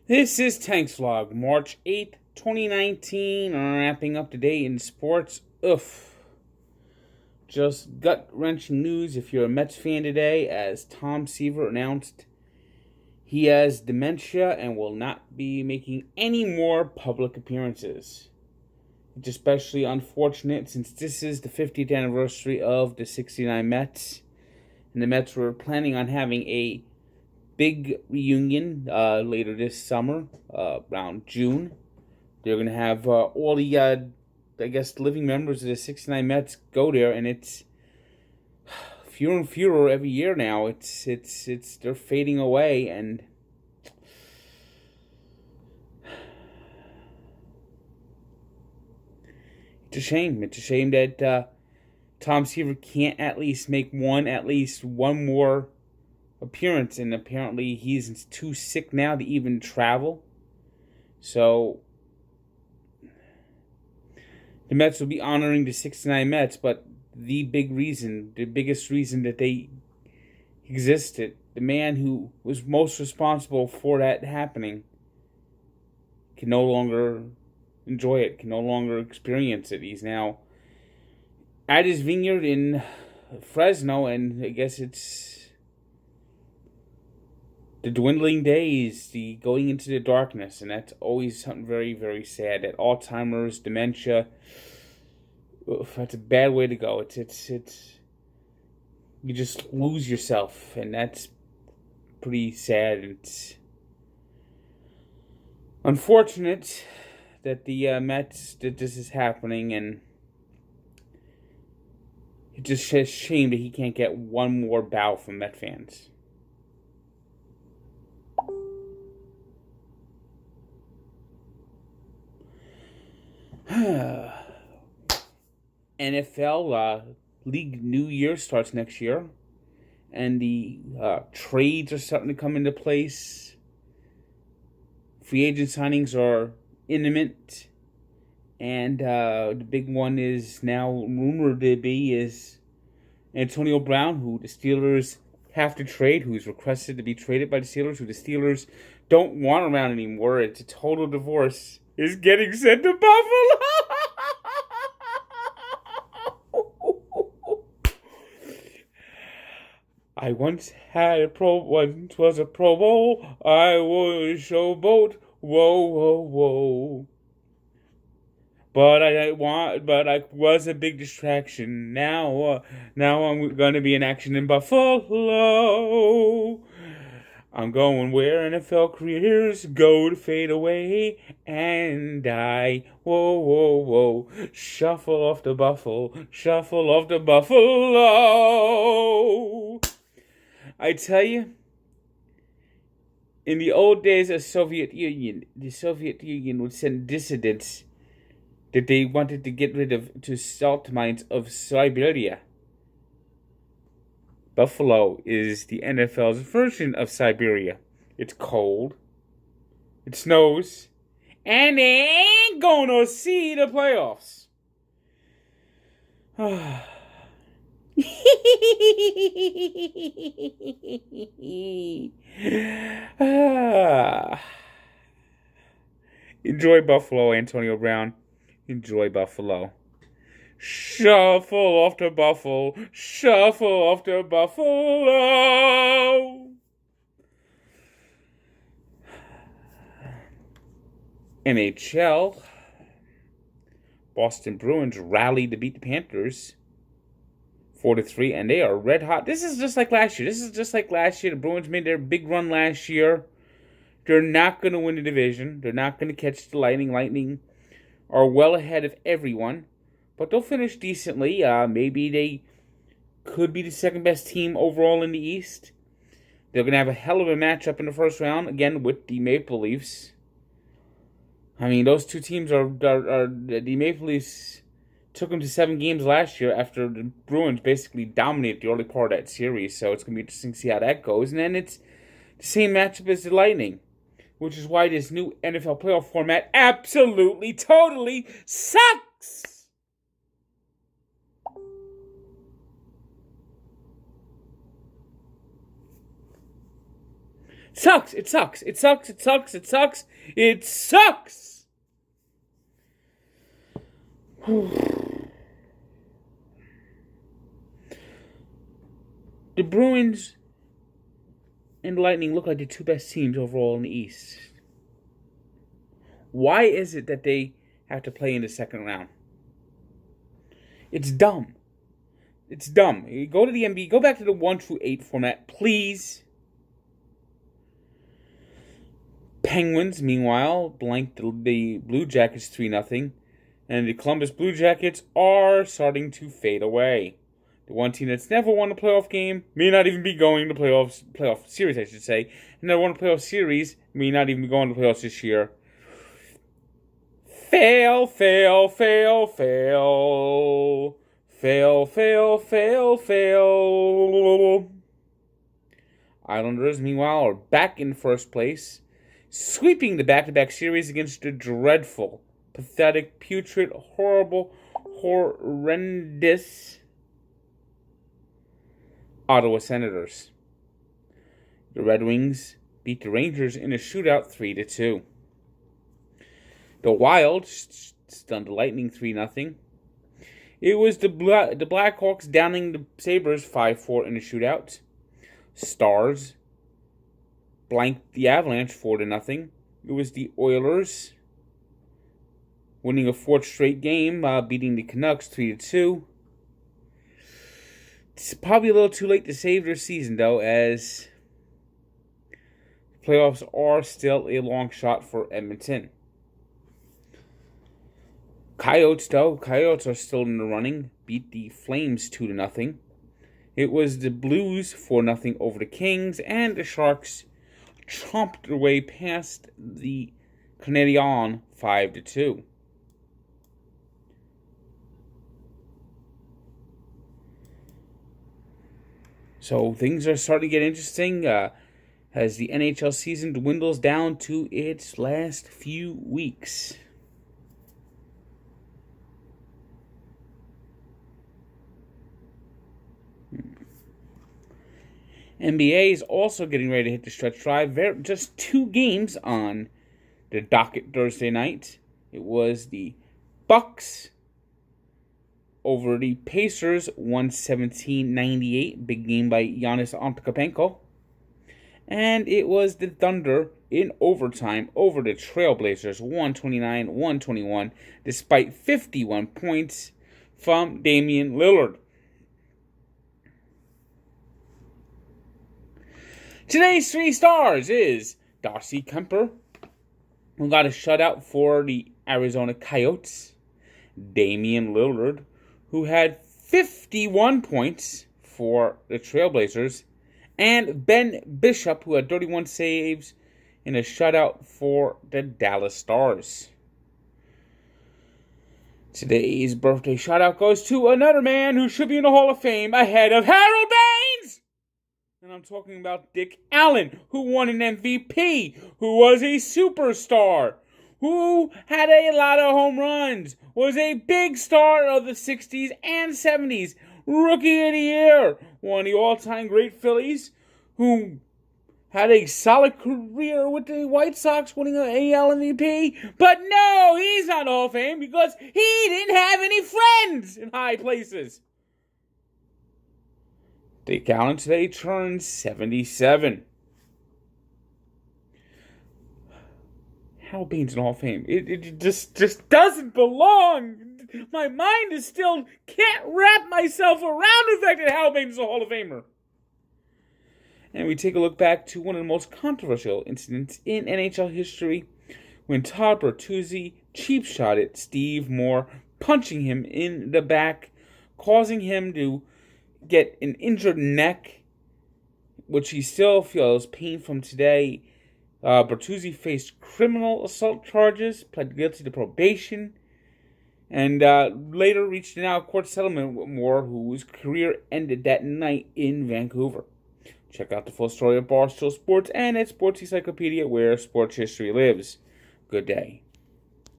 This is Tanks Vlog, March 8th, 2019. Wrapping up today in sports. Just gut-wrenching news if you're a Mets fan today, as Tom Seaver announced he has dementia and will not be making any more public appearances. It's especially unfortunate since this is the 50th anniversary of the 69 Mets, and the Mets were planning on having a big reunion later this summer, around June. They're going to have all the, living members of the 69 Mets go there, and it's fewer and fewer every year now. They're fading away, and it's a shame. It's a shame that Tom Seaver can't at least make one more appearance, and apparently he's too sick now to even travel. So the Mets will be honoring the 69 Mets, but the biggest reason that they existed, the man who was most responsible for that happening, can no longer enjoy it, can no longer experience it. He's now at his vineyard in Fresno, and I guess it's the dwindling days, the going into the darkness, and that's always something very, very sad. That Alzheimer's, dementia, that's a bad way to go. It's you just lose yourself, and that's pretty sad. It's unfortunate that the Mets, that this is happening, and it's just a shame that he can't get one more bow from Met fans. NFL League New Year starts next year, and the trades are starting to come into place. Free agent signings are imminent, and the big one is now rumored to be is Antonio Brown, who the Steelers have to trade, who's requested to be traded by the Steelers, who the Steelers don't want around anymore. It's a total divorce. Is getting sent to Buffalo. I once was a Pro Bowl. I was a showboat. Whoa, whoa, whoa. But I was a big distraction. Now I'm gonna be in action in Buffalo. I'm going where NFL careers go to fade away and die. Whoa, whoa, whoa. Shuffle off the Buffalo. Shuffle off the Buffalo. I tell you, in the old days of the Soviet Union would send dissidents that they wanted to get rid of to salt mines of Siberia. Buffalo is the NFL's version of Siberia. It's cold, it snows, and they ain't gonna see the playoffs. Enjoy Buffalo, Antonio Brown. Enjoy Buffalo. Shuffle off to Buffalo. Shuffle off to Buffalo. NHL. Boston Bruins rallied to beat the Panthers 4-3, and they are red hot. This is just like last year. The Bruins made their big run last year. They're not going to win the division. They're not going to catch the Lightning. Lightning are well ahead of everyone, but they'll finish decently. Maybe they could be the second best team overall in the East. They're going to have a hell of a matchup in the first round, again, with the Maple Leafs. I mean, those two teams are the Maple Leafs took them to 7 games last year after the Bruins basically dominated the early part of that series, so it's going to be interesting to see how that goes. And then it's the same matchup as the Lightning, which is why this new NFL playoff format absolutely, totally sucks. sucks. It sucks. It sucks. It sucks. It sucks. It sucks. The Bruins and the Lightning look like the two best teams overall in the East. Why is it that they have to play in the second round? It's dumb. It's dumb. You go to the NBA. Go back to the 1-8 format, please. Penguins, meanwhile, blanked the Blue Jackets 3-0. And the Columbus Blue Jackets are starting to fade away. The one team that's never won a playoff game may not even be going to playoff series, I should say. And never won a playoff series may not even be going to playoffs this year. Fail, fail, fail, fail. Fail, fail, fail, fail. Islanders, meanwhile, are back in first place, sweeping the back-to-back series against the dreadful, pathetic, putrid, horrible, horrendous Ottawa Senators. The Red Wings beat the Rangers in a shootout 3-2. The Wild stunned the Lightning 3-0. It was the Blackhawks downing the Sabres 5-4 in a shootout. Stars blanked the Avalanche 4-0. It was the Oilers winning a fourth straight game, beating the Canucks 3-2. It's probably a little too late to save their season, though, as playoffs are still a long shot for Edmonton. Coyotes are still in the running, beat the Flames 2-0. It was the Blues 4-0 over the Kings, and the Sharks chomped their way past the Canadiens 5-2. So things are starting to get interesting as the NHL season dwindles down to its last few weeks. NBA is also getting ready to hit the stretch drive. Just 2 games on the docket Thursday night. It was the Bucks over the Pacers, 117-98. Big game by Giannis Antetokounmpo. And it was the Thunder in overtime over the Trailblazers, 129-121, despite 51 points from Damian Lillard. Today's 3 stars is Darcy Kuemper, who got a shutout for the Arizona Coyotes. Damian Lillard, who had 51 points for the Trailblazers. And Ben Bishop, who had 31 saves in a shutout for the Dallas Stars. Today's birthday shutout goes to another man who should be in the Hall of Fame ahead of Harold Baines! And I'm talking about Dick Allen, who won an MVP, who was a superstar, who had a lot of home runs, was a big star of the 60s and 70s, Rookie of the Year, one of the all-time great Phillies, who had a solid career with the White Sox, winning an AL MVP. But no, he's not in the Hall of Fame because he didn't have any friends in high places. Dick Allen today turns 77. Harold Baines in the Hall of Fame. It just doesn't belong. My mind is still can't wrap myself around the fact that Harold Baines is a Hall of Famer. And we take a look back to one of the most controversial incidents in NHL history when Todd Bertuzzi cheap-shotted Steve Moore, punching him in the back, causing him to get an injured neck, which he still feels pain from today. Bertuzzi faced criminal assault charges, pled guilty to probation, and later reached an out-of-court settlement with Moore, whose career ended that night in Vancouver. Check out the full story of Barstool Sports and its Sports Encyclopedia, where sports history lives. Good day.